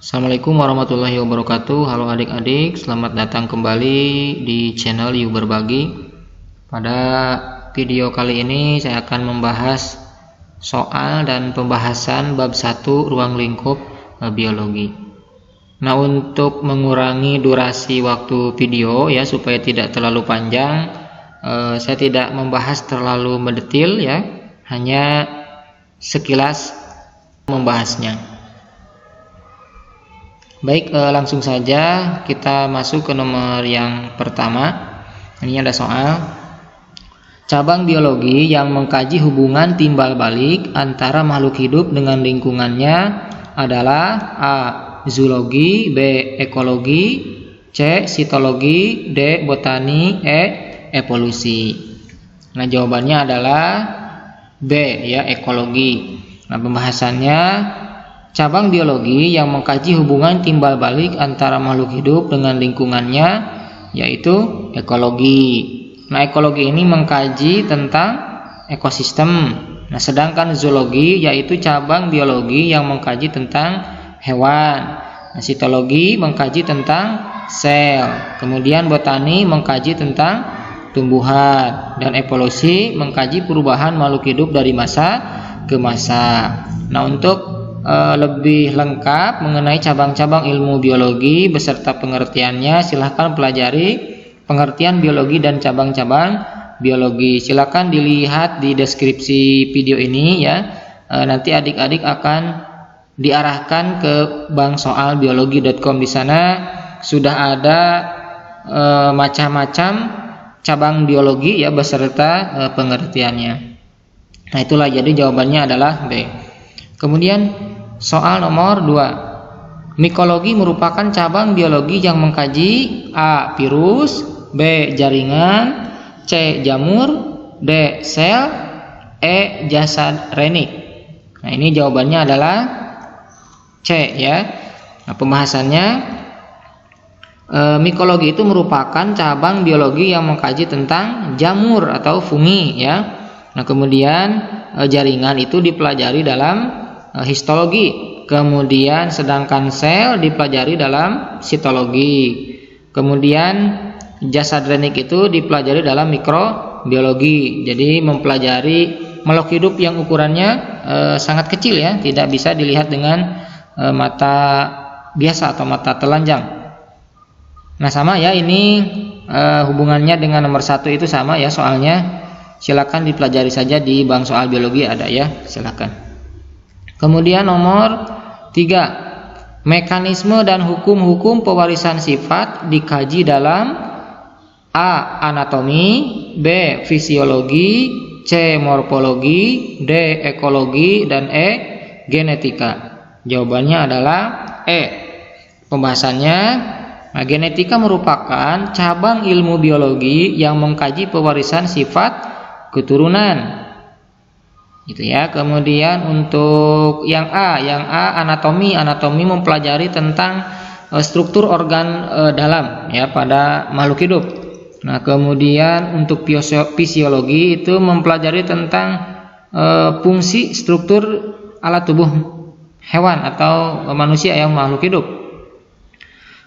Assalamualaikum warahmatullahi wabarakatuh. Halo adik-adik, selamat datang kembali di channel Yuk Berbagi. Pada video kali ini saya akan membahas soal dan pembahasan bab 1 ruang lingkup biologi. Nah, untuk mengurangi durasi waktu video ya supaya tidak terlalu panjang, saya tidak membahas terlalu mendetil ya, hanya sekilas membahasnya. Baik, langsung saja kita masuk ke nomor yang pertama. Ini ada soal. Cabang biologi yang mengkaji hubungan timbal balik antara makhluk hidup dengan lingkungannya adalah A. Zoologi, B. Ekologi, C. Sitologi, D. Botani, E. Evolusi. Nah, jawabannya adalah B ya, ekologi. Nah, pembahasannya, cabang biologi yang mengkaji hubungan timbal balik antara makhluk hidup dengan lingkungannya yaitu ekologi. Nah, ekologi ini mengkaji tentang ekosistem. Nah, sedangkan zoologi yaitu cabang biologi yang mengkaji tentang hewan. Nah, sitologi mengkaji tentang sel. Kemudian botani mengkaji tentang tumbuhan, dan evolusi mengkaji perubahan makhluk hidup dari masa ke masa. Nah, untuk lebih lengkap mengenai cabang-cabang ilmu biologi beserta pengertiannya, silahkan pelajari pengertian biologi dan cabang-cabang biologi. Silahkan dilihat di deskripsi video ini ya. Nanti adik-adik akan diarahkan ke banksoalbiologi.com. Di sana sudah ada macam-macam cabang biologi ya beserta pengertiannya. Nah, itulah, jadi jawabannya adalah B. Kemudian soal nomor 2. Mikologi merupakan cabang biologi yang mengkaji A. virus, B. jaringan, C. jamur, D. sel, E. jasad renik. Nah, ini jawabannya adalah C ya. Nah, pembahasannya, mikologi itu merupakan cabang biologi yang mengkaji tentang jamur atau fungi ya. Nah, kemudian jaringan itu dipelajari dalam histologi. Kemudian sedangkan sel dipelajari dalam sitologi. Kemudian jasad renik itu dipelajari dalam mikrobiologi. Jadi mempelajari makhluk hidup yang ukurannya sangat kecil ya, tidak bisa dilihat dengan mata biasa atau mata telanjang. Nah, sama ya, ini hubungannya dengan nomor 1 itu sama ya soalnya. Silakan dipelajari saja di bank soal biologi, ada ya, silakan. Kemudian nomor 3. Mekanisme dan hukum-hukum pewarisan sifat dikaji dalam A. anatomi, B. fisiologi, C. morfologi, D. ekologi, dan E. genetika. Jawabannya adalah E. Pembahasannya, nah, genetika merupakan cabang ilmu biologi yang mengkaji pewarisan sifat keturunan. Gitu ya. Kemudian untuk yang A anatomi mempelajari tentang struktur organ dalam ya pada makhluk hidup. Nah, kemudian untuk fisiologi itu mempelajari tentang fungsi struktur alat tubuh hewan atau manusia yang makhluk hidup.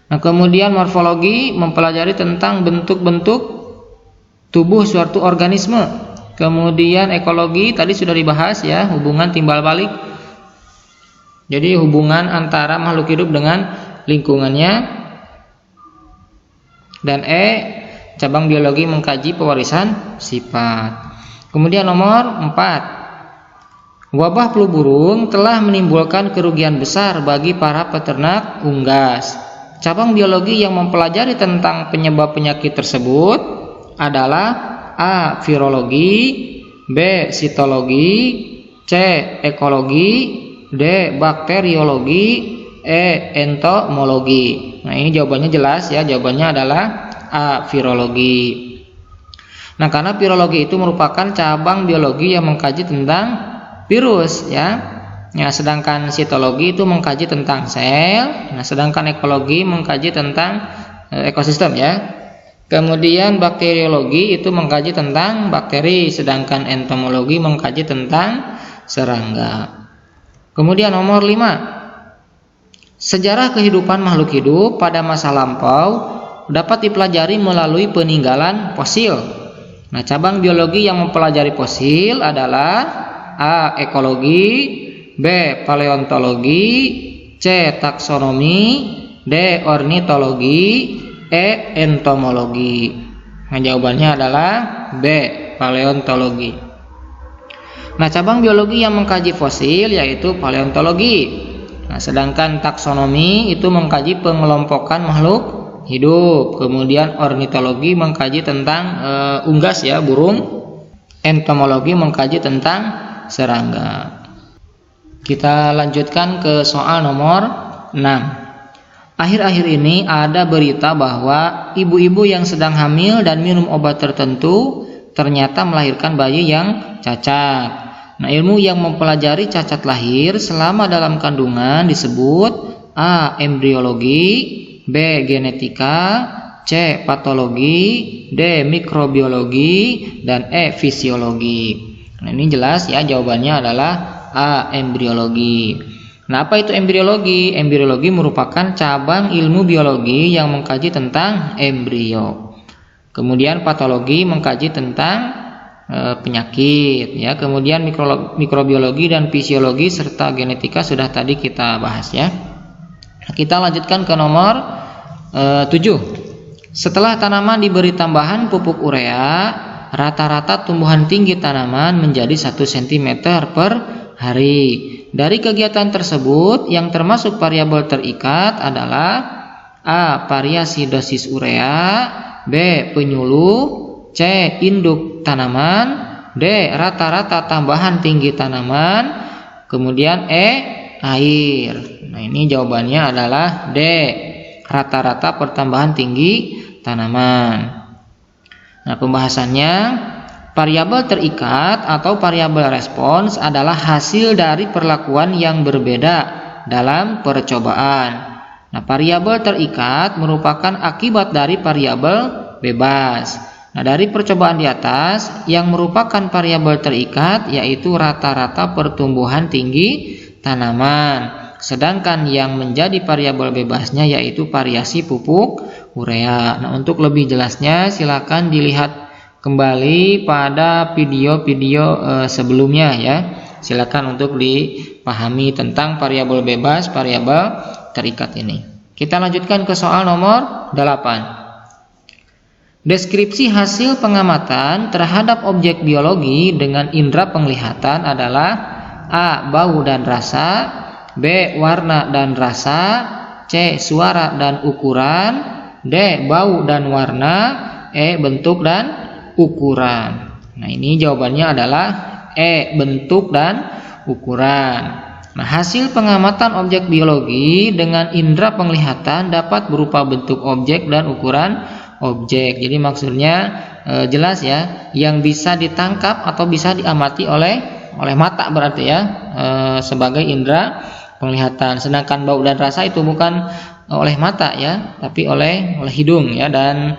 Nah, kemudian morfologi mempelajari tentang bentuk-bentuk tubuh suatu organisme. Kemudian ekologi tadi sudah dibahas ya, hubungan timbal balik. Jadi hubungan antara makhluk hidup dengan lingkungannya. Dan E, cabang biologi mengkaji pewarisan sifat. Kemudian nomor 4. Wabah flu burung telah menimbulkan kerugian besar bagi para peternak unggas. Cabang biologi yang mempelajari tentang penyebab penyakit tersebut adalah A. virologi, B. sitologi, C. ekologi, D. bakteriologi, E. entomologi. Nah, ini jawabannya jelas ya, jawabannya adalah A. virologi. Nah, karena virologi itu merupakan cabang biologi yang mengkaji tentang virus ya. Nah, sedangkan sitologi itu mengkaji tentang sel. Nah, sedangkan ekologi mengkaji tentang ekosistem ya. Kemudian bakteriologi itu mengkaji tentang bakteri, sedangkan entomologi mengkaji tentang serangga. Kemudian nomor 5. Sejarah kehidupan makhluk hidup pada masa lampau dapat dipelajari melalui peninggalan fosil. Nah, cabang biologi yang mempelajari fosil adalah A. Ekologi, B. Paleontologi, C. Taksonomi, D. Ornitologi, E. Entomologi. Nah, jawabannya adalah B. Paleontologi. Nah, cabang biologi yang mengkaji fosil yaitu paleontologi. Nah, sedangkan taksonomi itu mengkaji pengelompokan makhluk hidup. Kemudian ornitologi mengkaji tentang unggas ya, burung. Entomologi mengkaji tentang serangga. Kita lanjutkan ke soal nomor 6. Akhir-akhir ini ada berita bahwa ibu-ibu yang sedang hamil dan minum obat tertentu ternyata melahirkan bayi yang cacat. Nah, ilmu yang mempelajari cacat lahir selama dalam kandungan disebut A. Embriologi, B. Genetika, C. Patologi, D. Mikrobiologi, dan E. Fisiologi. Nah, ini jelas ya, jawabannya adalah A. Embriologi. Nah, apa itu embriologi? Embriologi merupakan cabang ilmu biologi yang mengkaji tentang embrio. Kemudian patologi mengkaji tentang penyakit ya. Kemudian mikrobiologi dan fisiologi serta genetika sudah tadi kita bahas ya. Nah, kita lanjutkan ke nomor 7. Setelah tanaman diberi tambahan pupuk urea, rata-rata tumbuhan tinggi tanaman menjadi 1 cm per hari. Dari kegiatan tersebut yang termasuk variabel terikat adalah A. Variasi dosis urea, B. Penyuluh, C. Induk tanaman, D. Rata-rata tambahan tinggi tanaman, kemudian E. Air. Nah, ini jawabannya adalah D. Rata-rata pertambahan tinggi tanaman. Nah, pembahasannya, variabel terikat atau variabel respons adalah hasil dari perlakuan yang berbeda dalam percobaan. Nah, variabel terikat merupakan akibat dari variabel bebas. Nah, dari percobaan di atas, yang merupakan variabel terikat yaitu rata-rata pertumbuhan tinggi tanaman. Sedangkan yang menjadi variabel bebasnya yaitu variasi pupuk urea. Nah, untuk lebih jelasnya silakan dilihat kembali pada video-video sebelumnya ya. Silakan untuk dipahami tentang variabel bebas, variabel terikat ini. Kita lanjutkan ke soal nomor 8. Deskripsi hasil pengamatan terhadap objek biologi dengan indera penglihatan adalah A. Bau dan rasa, B. Warna dan rasa, C. Suara dan ukuran, D. Bau dan warna, E. Bentuk dan ukuran. Nah, ini jawabannya adalah E. Bentuk dan ukuran. Nah, hasil pengamatan objek biologi dengan indera penglihatan dapat berupa bentuk objek dan ukuran objek. Jadi maksudnya jelas ya, yang bisa ditangkap atau bisa diamati oleh mata berarti ya, sebagai indera penglihatan. Sedangkan bau dan rasa itu bukan oleh mata ya, tapi oleh hidung ya, dan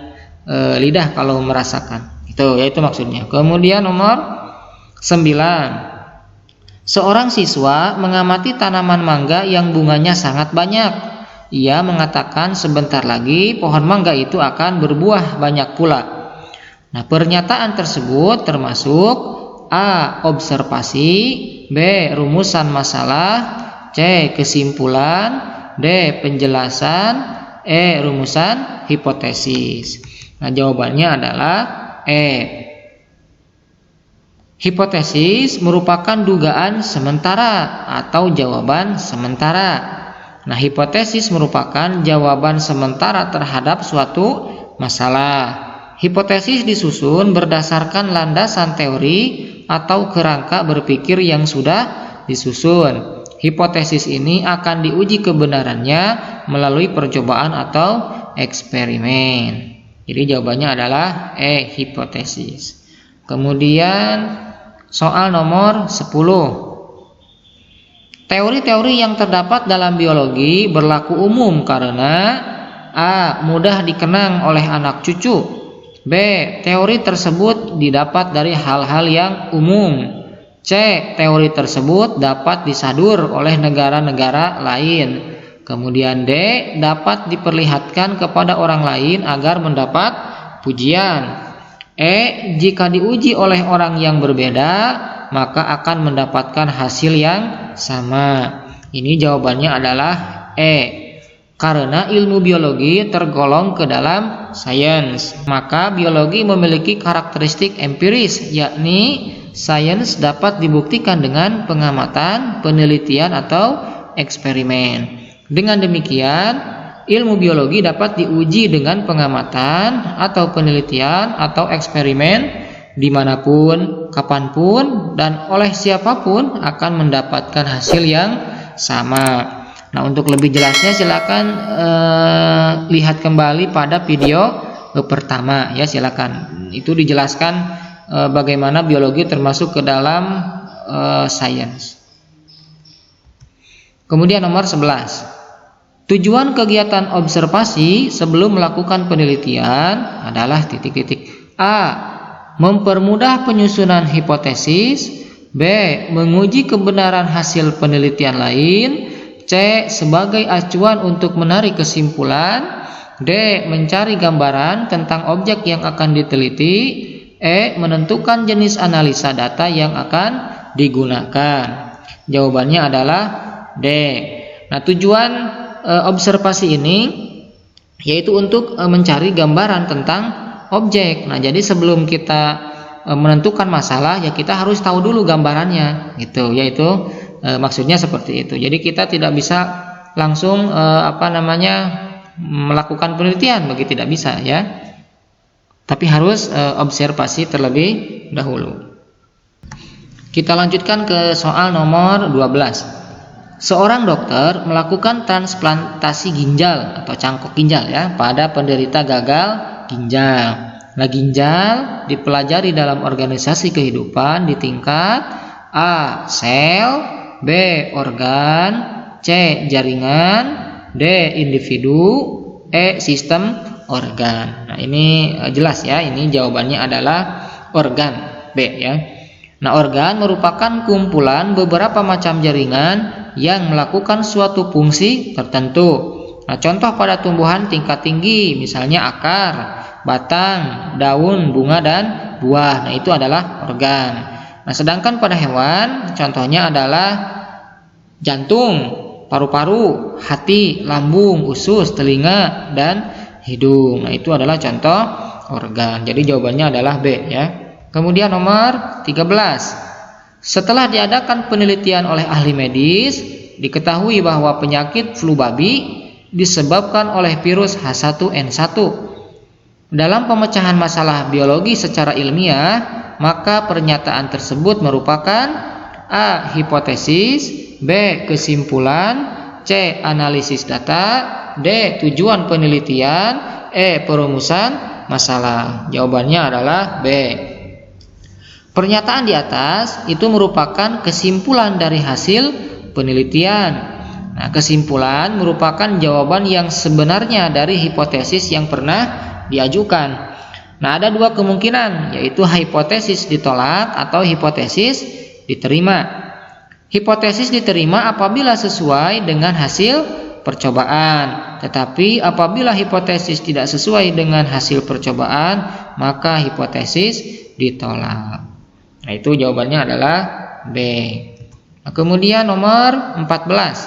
lidah kalau merasakan. Itu maksudnya. Kemudian nomor 9. Seorang siswa mengamati tanaman mangga yang bunganya sangat banyak. Ia mengatakan sebentar lagi pohon mangga itu akan berbuah banyak pula. Nah, pernyataan tersebut termasuk A. Observasi, B. Rumusan masalah, C. Kesimpulan, D. Penjelasan, E. Rumusan hipotesis. Nah, jawabannya adalah E. Hipotesis merupakan dugaan sementara atau jawaban sementara. Nah, hipotesis merupakan jawaban sementara terhadap suatu masalah. Hipotesis disusun berdasarkan landasan teori atau kerangka berpikir yang sudah disusun. Hipotesis ini akan diuji kebenarannya melalui percobaan atau eksperimen. Jadi jawabannya adalah E. Hipotesis. Kemudian soal nomor 10. Teori-teori yang terdapat dalam biologi berlaku umum karena A. Mudah dikenang oleh anak cucu, B. Teori tersebut didapat dari hal-hal yang umum, C. Teori tersebut dapat disadur oleh negara-negara lain, Kemudian D, dapat diperlihatkan kepada orang lain agar mendapat pujian. E, jika diuji oleh orang yang berbeda, maka akan mendapatkan hasil yang sama. Ini jawabannya adalah E. Karena ilmu biologi tergolong ke dalam sains, maka biologi memiliki karakteristik empiris, yakni sains dapat dibuktikan dengan pengamatan, penelitian, atau eksperimen. Dengan demikian, ilmu biologi dapat diuji dengan pengamatan atau penelitian atau eksperimen dimanapun, kapanpun, dan oleh siapapun akan mendapatkan hasil yang sama. Nah, untuk lebih jelasnya silakan lihat kembali pada video pertama ya, silakan. Itu dijelaskan bagaimana biologi termasuk ke dalam sains. Kemudian nomor 11. Tujuan kegiatan observasi sebelum melakukan penelitian adalah A. Mempermudah penyusunan hipotesis. B. Menguji kebenaran hasil penelitian lain. C. Sebagai acuan untuk menarik kesimpulan. D. Mencari gambaran tentang objek yang akan diteliti. E. Menentukan jenis analisa data yang akan digunakan. Jawabannya adalah D. Nah, tujuan observasi ini yaitu untuk mencari gambaran tentang objek. Nah, jadi sebelum kita menentukan masalah ya kita harus tahu dulu gambarannya gitu, yaitu maksudnya seperti itu. Jadi kita tidak bisa langsung melakukan penelitian, bagi tidak bisa ya. Tapi harus observasi terlebih dahulu. Kita lanjutkan ke soal nomor 12. Seorang dokter melakukan transplantasi ginjal atau cangkok ginjal ya pada penderita gagal ginjal. Nah, ginjal dipelajari dalam organisasi kehidupan di tingkat A. Sel, B. Organ, C. Jaringan, D. Individu, E. Sistem organ. Nah, ini jelas ya, ini jawabannya adalah organ, B ya. Nah, organ merupakan kumpulan beberapa macam jaringan yang melakukan suatu fungsi tertentu. Nah, contoh pada tumbuhan tingkat tinggi misalnya akar, batang, daun, bunga, dan buah. Nah, itu adalah organ. Nah, sedangkan pada hewan contohnya adalah jantung, paru-paru, hati, lambung, usus, telinga, dan hidung. Nah, itu adalah contoh organ. Jadi jawabannya adalah B ya. Kemudian nomor 13. Setelah diadakan penelitian oleh ahli medis, diketahui bahwa penyakit flu babi disebabkan oleh virus H1N1. Dalam pemecahan masalah biologi secara ilmiah, maka pernyataan tersebut merupakan A. Hipotesis, B. Kesimpulan, C. Analisis data, D. Tujuan penelitian, E. Perumusan masalah. Jawabannya adalah B. Pernyataan di atas itu merupakan kesimpulan dari hasil penelitian. Nah, kesimpulan merupakan jawaban yang sebenarnya dari hipotesis yang pernah diajukan. Nah, ada dua kemungkinan, yaitu hipotesis ditolak atau hipotesis diterima. Hipotesis diterima apabila sesuai dengan hasil percobaan, tetapi apabila hipotesis tidak sesuai dengan hasil percobaan, maka hipotesis ditolak. Nah, itu jawabannya adalah B. Nah, kemudian nomor 14.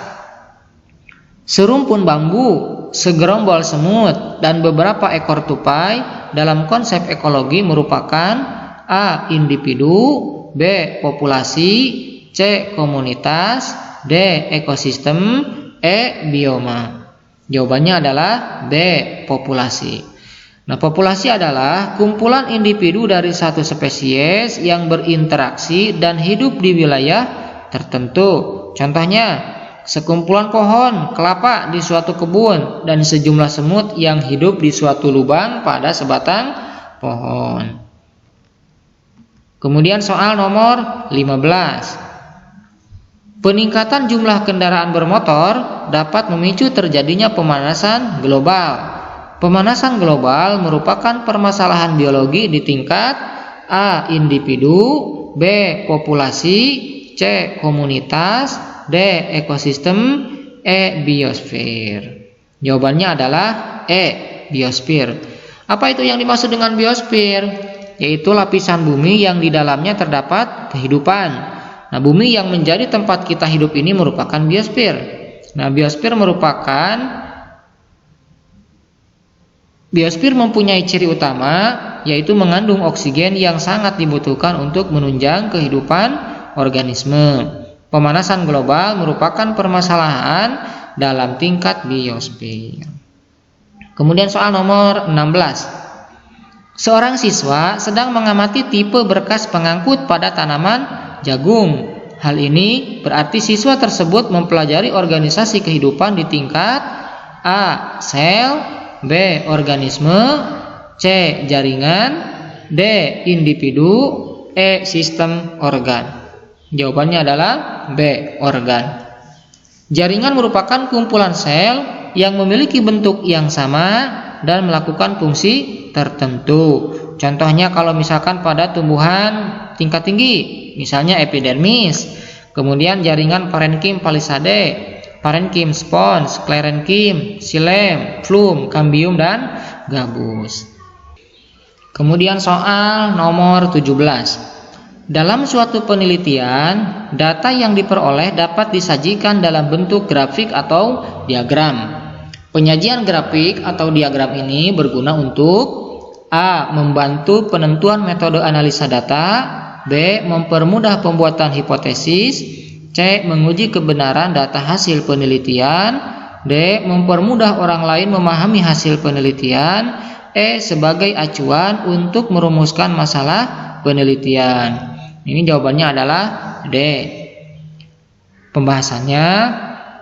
Serumpun bambu, segerombol semut, dan beberapa ekor tupai dalam konsep ekologi merupakan A. Individu, B. Populasi, C. Komunitas, D. Ekosistem, E. Bioma. Jawabannya adalah B. Populasi. Nah, populasi adalah kumpulan individu dari satu spesies yang berinteraksi dan hidup di wilayah tertentu. Contohnya, sekumpulan pohon kelapa di suatu kebun dan sejumlah semut yang hidup di suatu lubang pada sebatang pohon. Kemudian soal nomor 15. Peningkatan jumlah kendaraan bermotor dapat memicu terjadinya pemanasan global. Pemanasan global merupakan permasalahan biologi di tingkat A. Individu, B. Populasi, C. Komunitas, D. Ekosistem, E. Biosfer. Jawabannya adalah E. Biosfer. Apa itu yang dimaksud dengan biosfer? Yaitu lapisan bumi yang di dalamnya terdapat kehidupan. Nah, bumi yang menjadi tempat kita hidup ini merupakan biosfer. Nah, biosfer mempunyai ciri utama, yaitu mengandung oksigen yang sangat dibutuhkan untuk menunjang kehidupan organisme. Pemanasan global merupakan permasalahan dalam tingkat biosfer. Kemudian soal nomor 16. Seorang siswa sedang mengamati tipe berkas pengangkut pada tanaman jagung. Hal ini berarti siswa tersebut mempelajari organisasi kehidupan di tingkat A. Sel, B. Organisme, C. Jaringan, D. Individu, E. Sistem organ. Jawabannya adalah B. Organ. Jaringan merupakan kumpulan sel yang memiliki bentuk yang sama dan melakukan fungsi tertentu. Contohnya kalau misalkan pada tumbuhan tingkat tinggi, misalnya epidermis, kemudian jaringan parenkim palisade, parenkim spons, sclerenkim, xilem, phloem, cambium, dan gabus. Kemudian soal nomor 17. Dalam suatu penelitian, data yang diperoleh dapat disajikan dalam bentuk grafik atau diagram. Penyajian grafik atau diagram ini berguna untuk A. Membantu penentuan metode analisa data, B. Mempermudah pembuatan hipotesis, C. Menguji kebenaran data hasil penelitian, D. Mempermudah orang lain memahami hasil penelitian, E. Sebagai acuan untuk merumuskan masalah penelitian. Ini jawabannya adalah D. Pembahasannya,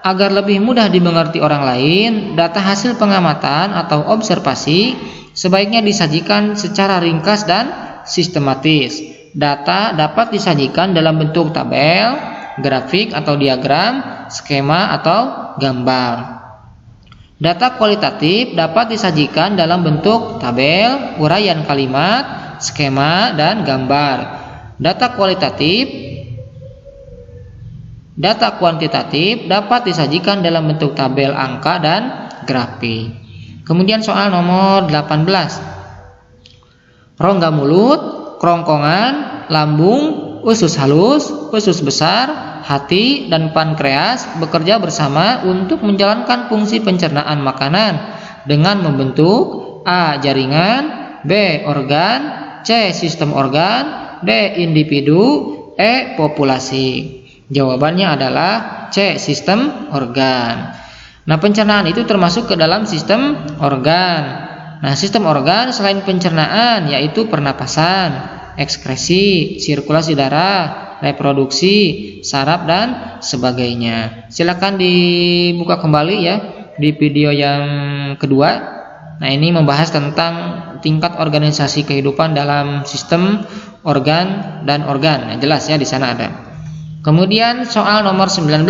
agar lebih mudah dimengerti orang lain, data hasil pengamatan atau observasi sebaiknya disajikan secara ringkas dan sistematis. Data dapat disajikan dalam bentuk tabel, grafik atau diagram, skema atau gambar. Data kualitatif dapat disajikan dalam bentuk tabel, uraian kalimat, skema, dan gambar. Data kuantitatif dapat disajikan dalam bentuk tabel angka dan grafik. Kemudian soal nomor 18. Rongga mulut, kerongkongan, lambung, usus halus, usus besar, hati, dan pankreas bekerja bersama untuk menjalankan fungsi pencernaan makanan dengan membentuk A. Jaringan, B. Organ, C. Sistem organ, D. Individu, E. Populasi. Jawabannya adalah C. Sistem organ. Nah, pencernaan itu termasuk ke dalam sistem organ. Nah, sistem organ selain pencernaan yaitu pernapasan, ekskresi, sirkulasi darah, reproduksi, saraf, dan sebagainya. Silakan dibuka kembali ya di video yang kedua. Nah, ini membahas tentang tingkat organisasi kehidupan dalam sistem organ dan organ. Nah, jelas ya di sana ada. Kemudian soal nomor 19.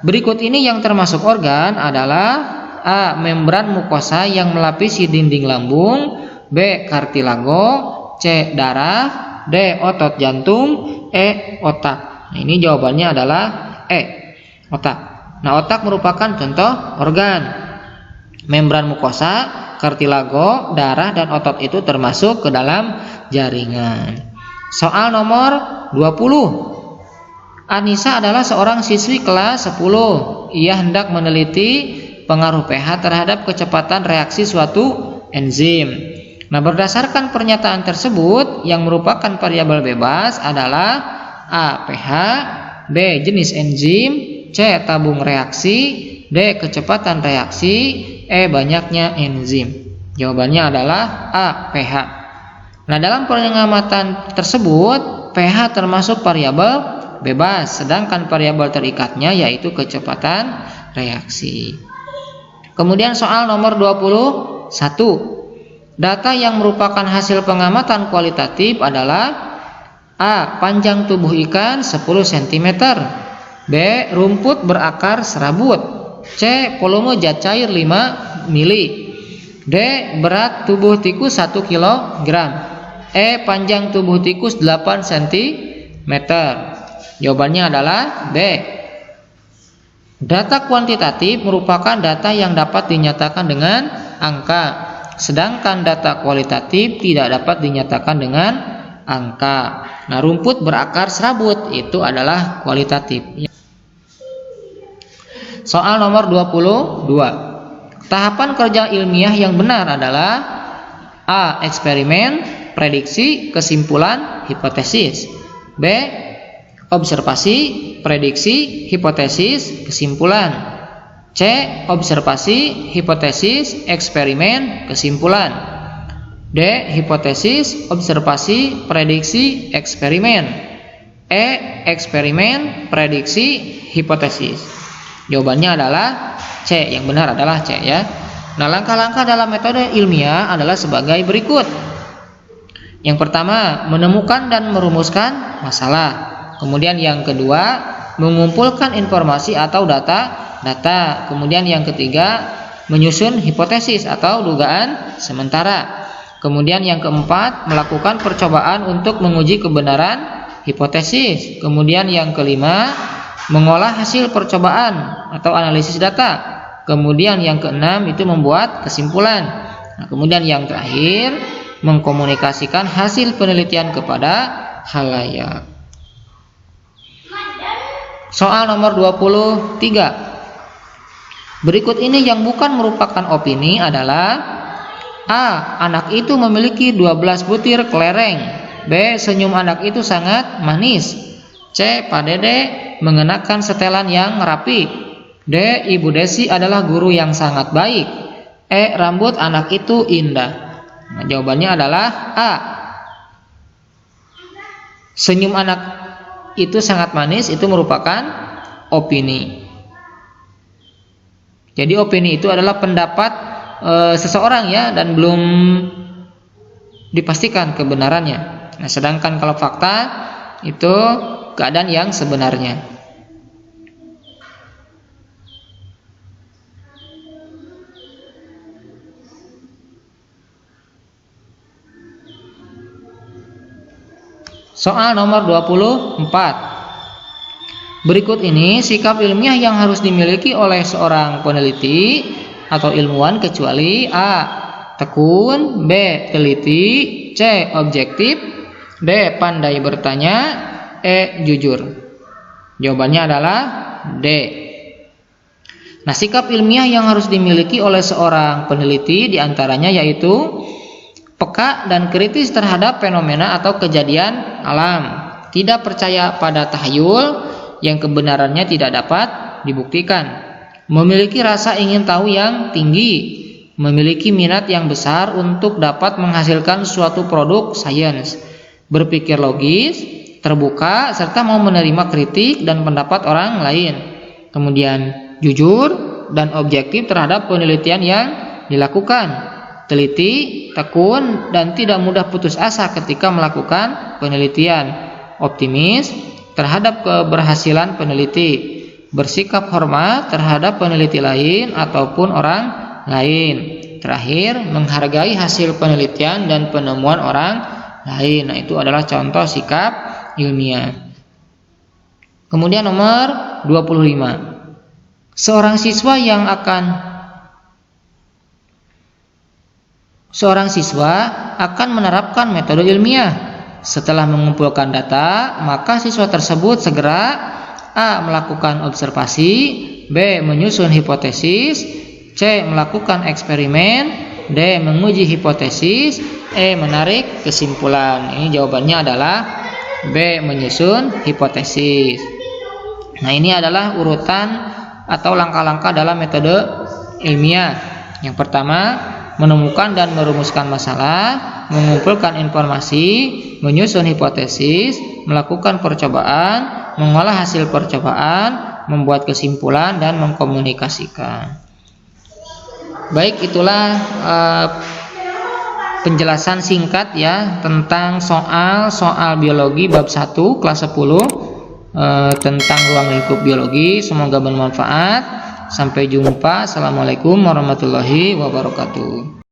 Berikut ini yang termasuk organ adalah A. Membran mukosa yang melapisi dinding lambung, B. Kartilago, C. Darah, D. Otot jantung, E. Otak. Nah, ini jawabannya adalah E. Otak. Nah, otak merupakan contoh organ. Membran mukosa, kartilago, darah, dan otot itu termasuk ke dalam jaringan. Soal nomor 20. Anissa adalah seorang siswi kelas 10. Ia hendak meneliti pengaruh pH terhadap kecepatan reaksi suatu enzim. Nah, berdasarkan pernyataan tersebut, yang merupakan variabel bebas adalah A. pH, B. Jenis enzim, C. Tabung reaksi, D. Kecepatan reaksi, E. Banyaknya enzim. Jawabannya adalah A. pH. Nah, dalam pengamatan tersebut, pH termasuk variabel bebas, sedangkan variabel terikatnya yaitu kecepatan reaksi. Kemudian soal nomor 21. Data yang merupakan hasil pengamatan kualitatif adalah A. Panjang tubuh ikan 10 cm, B. Rumput berakar serabut, C. Volume zat cair 5 mili, D. Berat tubuh tikus 1 kg, E. Panjang tubuh tikus 8 cm. Jawabannya adalah B. Data kuantitatif merupakan data yang dapat dinyatakan dengan angka, sedangkan data kualitatif tidak dapat dinyatakan dengan angka. Nah, rumput berakar serabut itu adalah kualitatif. Soal nomor 22. Tahapan kerja ilmiah yang benar adalah A. Eksperimen, prediksi, kesimpulan, hipotesis. B. Observasi, prediksi, hipotesis, kesimpulan. C. Observasi, hipotesis, eksperimen, kesimpulan. D. Hipotesis, observasi, prediksi, eksperimen. E. Eksperimen, prediksi, hipotesis. Jawabannya adalah C. Yang benar adalah C ya. Nah, langkah-langkah dalam metode ilmiah adalah sebagai berikut. Yang pertama, menemukan dan merumuskan masalah. Kemudian yang kedua, mengumpulkan informasi atau data. Kemudian yang ketiga, menyusun hipotesis atau dugaan sementara. Kemudian yang keempat, melakukan percobaan untuk menguji kebenaran hipotesis. Kemudian yang kelima, mengolah hasil percobaan atau analisis data. Kemudian yang keenam itu membuat kesimpulan. Nah, kemudian yang terakhir, mengkomunikasikan hasil penelitian kepada khalayak. Soal nomor 23. Berikut ini yang bukan merupakan opini adalah A. Anak itu memiliki 12 butir kelereng. B. Senyum anak itu sangat manis. C. Pak Dede mengenakan setelan yang rapi. D. Ibu Desi adalah guru yang sangat baik. E. Rambut anak itu indah. Nah, jawabannya adalah A. Senyum anak itu sangat manis itu merupakan opini. Jadi opini itu adalah pendapat seseorang ya, dan belum dipastikan kebenarannya. Nah, sedangkan kalau fakta itu keadaan yang sebenarnya. Soal nomor 24. Berikut ini sikap ilmiah yang harus dimiliki oleh seorang peneliti atau ilmuwan kecuali A. Tekun, B. Teliti, C. Objektif, D. Pandai bertanya, E. Jujur. Jawabannya adalah D. Nah, sikap ilmiah yang harus dimiliki oleh seorang peneliti diantaranya yaitu peka dan kritis terhadap fenomena atau kejadian alam, tidak percaya pada tahayul yang kebenarannya tidak dapat dibuktikan, memiliki rasa ingin tahu yang tinggi, memiliki minat yang besar untuk dapat menghasilkan suatu produk sains, berpikir logis, terbuka, serta mau menerima kritik dan pendapat orang lain. Kemudian jujur dan objektif terhadap penelitian yang dilakukan, teliti, tekun, dan tidak mudah putus asa ketika melakukan penelitian, optimis terhadap keberhasilan peneliti, bersikap hormat terhadap peneliti lain ataupun orang lain, terakhir menghargai hasil penelitian dan penemuan orang lain. Nah, itu adalah contoh sikap ilmiah. Kemudian nomor 25. Seorang siswa akan menerapkan metode ilmiah. Setelah mengumpulkan data, maka siswa tersebut segera A. Melakukan observasi, B. Menyusun hipotesis, C. Melakukan eksperimen, D. Menguji hipotesis, E. Menarik kesimpulan. Ini jawabannya adalah B. Menyusun hipotesis. Nah, ini adalah urutan atau langkah-langkah dalam metode ilmiah. Yang pertama, menemukan dan merumuskan masalah, mengumpulkan informasi, menyusun hipotesis, melakukan percobaan, mengolah hasil percobaan, membuat kesimpulan, dan mengkomunikasikan. Baik, itulah penjelasan singkat ya tentang soal biologi bab 1 kelas 10 tentang ruang lingkup biologi. Semoga bermanfaat. Sampai jumpa. Assalamualaikum warahmatullahi wabarakatuh.